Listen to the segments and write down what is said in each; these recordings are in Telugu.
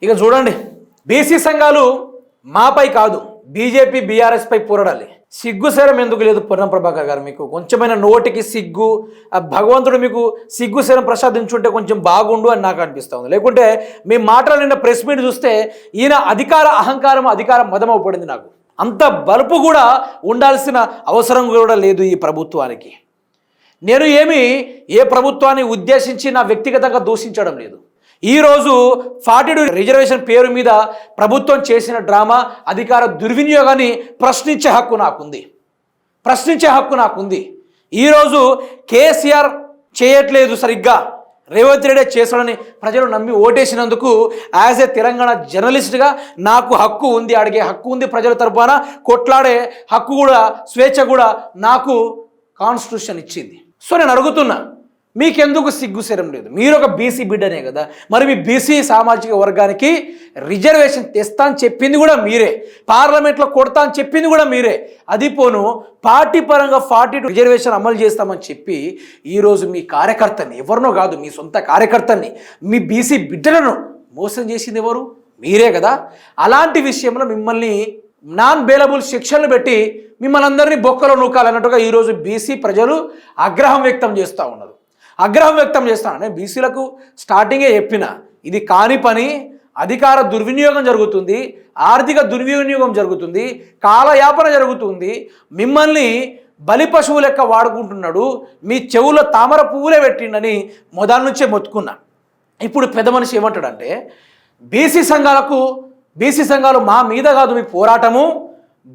ఇక చూడండి, బీసీ సంఘాలు మాపై కాదు బీజేపీ బీఆర్ఎస్ పై పోరాడాలి. సిగ్గుశరం ఎందుకు లేదు పొన్నం ప్రభాకర్ గారు? మీకు కొంచెమైన నోటికి సిగ్గు, భగవంతుడు మీకు సిగ్గుశరం ప్రసాదించుంటే కొంచెం బాగుండు అని నాకు అనిపిస్తూ ఉంది. లేకుంటే మీ మాటలు నిన్న ప్రెస్ మీట్ చూస్తే ఈయన అధికార అహంకారం, అధికార మదం అవ్వబడింది. నాకు అంత బలుపు కూడా ఉండాల్సిన అవసరం కూడా లేదు ఈ ప్రభుత్వానికి. నేను ఏ ప్రభుత్వాన్ని ఉద్దేశించి నా వ్యక్తిగతంగా దూషించడం లేదు. ఈరోజు 42 రిజర్వేషన్ పేరు మీద ప్రభుత్వం చేసిన డ్రామా, అధికార దుర్వినియోగాన్ని ప్రశ్నించే హక్కు నాకుంది. ఈరోజు కేసీఆర్ చేయట్లేదు సరిగ్గా, రేవంత్ రెడ్డి చేస్తాడని ప్రజలు నమ్మి ఓటేసినందుకు యాజ్ ఏ తెలంగాణ జర్నలిస్ట్గా నాకు హక్కు ఉంది, అడిగే హక్కు ఉంది, ప్రజల తరపున కొట్లాడే హక్కు కూడా, స్వేచ్ఛ కూడా నాకు కాన్స్టిట్యూషన్ ఇచ్చింది. సో నేను అడుగుతున్నా, మీకెందుకు సిగ్గుశరం లేదు? మీరు ఒక బీసీ బిడ్డనే కదా, మరి మీ బీసీ సామాజిక వర్గానికి రిజర్వేషన్ తెస్తా అని చెప్పింది కూడా మీరే, పార్లమెంట్లో కొడతా అని చెప్పింది కూడా మీరే. అది పోను పార్టీ పరంగా 42 రిజర్వేషన్ అమలు చేస్తామని చెప్పి ఈరోజు మీ కార్యకర్తని, ఎవరినో కాదు మీ సొంత కార్యకర్తని, మీ బీసీ బిడ్డలను మోసం చేసింది ఎవరు? మీరే కదా. అలాంటి విషయంలో మిమ్మల్ని నాన్ బెయిలబుల్ శిక్షలు పెట్టి మిమ్మల్ని అందరినీ బొక్కలో నూకాలన్నట్టుగా ఈరోజు బీసీ ప్రజలు ఆగ్రహం వ్యక్తం చేస్తూ ఉన్నారు. నేను బీసీలకు స్టార్టింగే చెప్పిన, ఇది కాని పని, అధికార దుర్వినియోగం జరుగుతుంది, ఆర్థిక దుర్వినియోగం జరుగుతుంది, కాలయాపన జరుగుతుంది, మిమ్మల్ని బలి పశువు లెక్క వాడుకుంటున్నాడు, మీ చెవులో తామర పువ్వులే పెట్టిండని మొదటి నుంచే మొత్తుకున్నా. ఇప్పుడు పెద్ద మనిషి ఏమంటాడంటే, బీసీ సంఘాలు మా మీద కాదు మీ పోరాటము,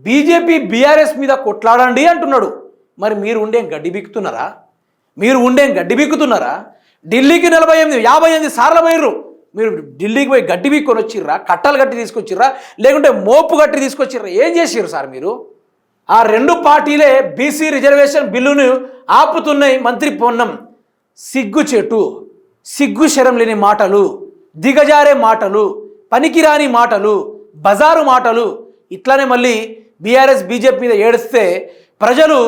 బీజేపీ బీఆర్ఎస్ మీద కొట్లాడండి అంటున్నాడు. మరి మీరు ఉండే గడ్డి బిక్కుతున్నారా? ఢిల్లీకి 58 సార్లు పోయిర్రు. మీరు ఢిల్లీకి పోయి గడ్డి బిక్కొని వచ్చిర్రా, కట్టలు గట్టి తీసుకొచ్చిర్రా, లేకుంటే మోపు గట్టి తీసుకొచ్చిర్రా? ఏం చేసిర్రు సార్ మీరు? ఆ రెండు పార్టీలే బీసీ రిజర్వేషన్ బిల్లును ఆపుతున్నాయి. మంత్రి పొన్నం సిగ్గు శరం లేని మాటలు, దిగజారే మాటలు, పనికిరాని మాటలు, బజారు మాటలు. ఇట్లానే మళ్ళీ బీఆర్ఎస్ బీజేపీ మీద ఏడిస్తే ప్రజలు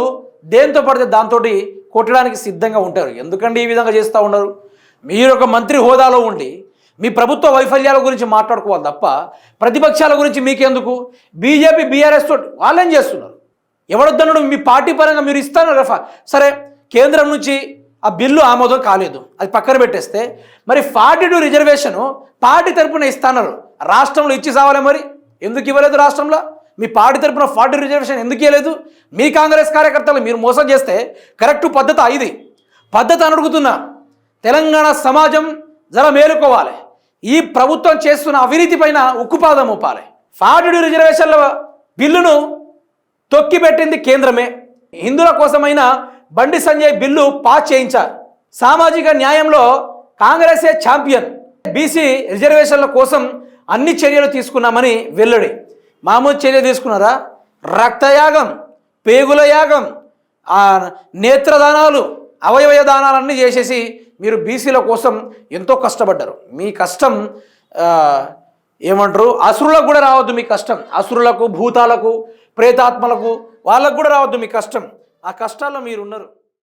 దేంతో పడితే దాంతో కొట్టడానికి సిద్ధంగా ఉంటారు. ఎందుకంటే ఈ విధంగా చేస్తూ ఉన్నారు? మీరు ఒక మంత్రి హోదాలో ఉండి మీ ప్రభుత్వ వైఫల్యాల గురించి మాట్లాడుకోవాలి తప్ప ప్రతిపక్షాల గురించి మీకెందుకు? బీజేపీ బీఆర్ఎస్ తోటి వాళ్ళేం చేస్తున్నారు? ఎవడొద్దన్నాడు? మీ పార్టీ పరంగా మీరు ఇస్తాను రఫా, సరే కేంద్రం నుంచి ఆ బిల్లు ఆమోదం కాలేదు, అది పక్కన పెట్టేస్తే మరి 42 రిజర్వేషను పార్టీ తరపున ఇస్తాన్నారు, రాష్ట్రంలో ఇచ్చి సావాలి. మరి ఎందుకు ఇవ్వలేదు? రాష్ట్రంలో మీ పార్టీ తరపున 40 రిజర్వేషన్ ఎందుకు ఇవ్వలేదు? మీ కాంగ్రెస్ కార్యకర్తలు మీరు మోసం చేస్తే కరెక్ట్ పద్ధతి ఇది పద్ధతి అని అడుగుతున్నా. తెలంగాణ సమాజం జర మేలుకోవాలి. ఈ ప్రభుత్వం చేస్తున్న అవినీతి పైన ఉక్కుపాదం మోపాలి. 42 రిజర్వేషన్ల బిల్లును తొక్కిపెట్టింది కేంద్రమే. హిందువుల కోసమైన బండి సంజయ్ బిల్లు పాస్ చేయించారు. సామాజిక న్యాయంలో కాంగ్రెసే ఛాంపియన్. బీసీ రిజర్వేషన్ల కోసం అన్ని చర్యలు తీసుకున్నామని వెల్లడి. మామూలు చర్య తీసుకున్నారా? రక్తయాగం, పేగుల యాగం, నేత్రదానాలు, అవయవ దానాలన్నీ చేసేసి మీరు బీసీల కోసం ఎంతో కష్టపడ్డారు. మీ కష్టం ఏమంటారు, అసురులకు కూడా రావద్దు మీ కష్టం. అసురులకు, భూతాలకు, ప్రేతాత్మలకు, వాళ్ళకు కూడా రావద్దు మీ కష్టం. ఆ కష్టాల్లో మీరున్నారు.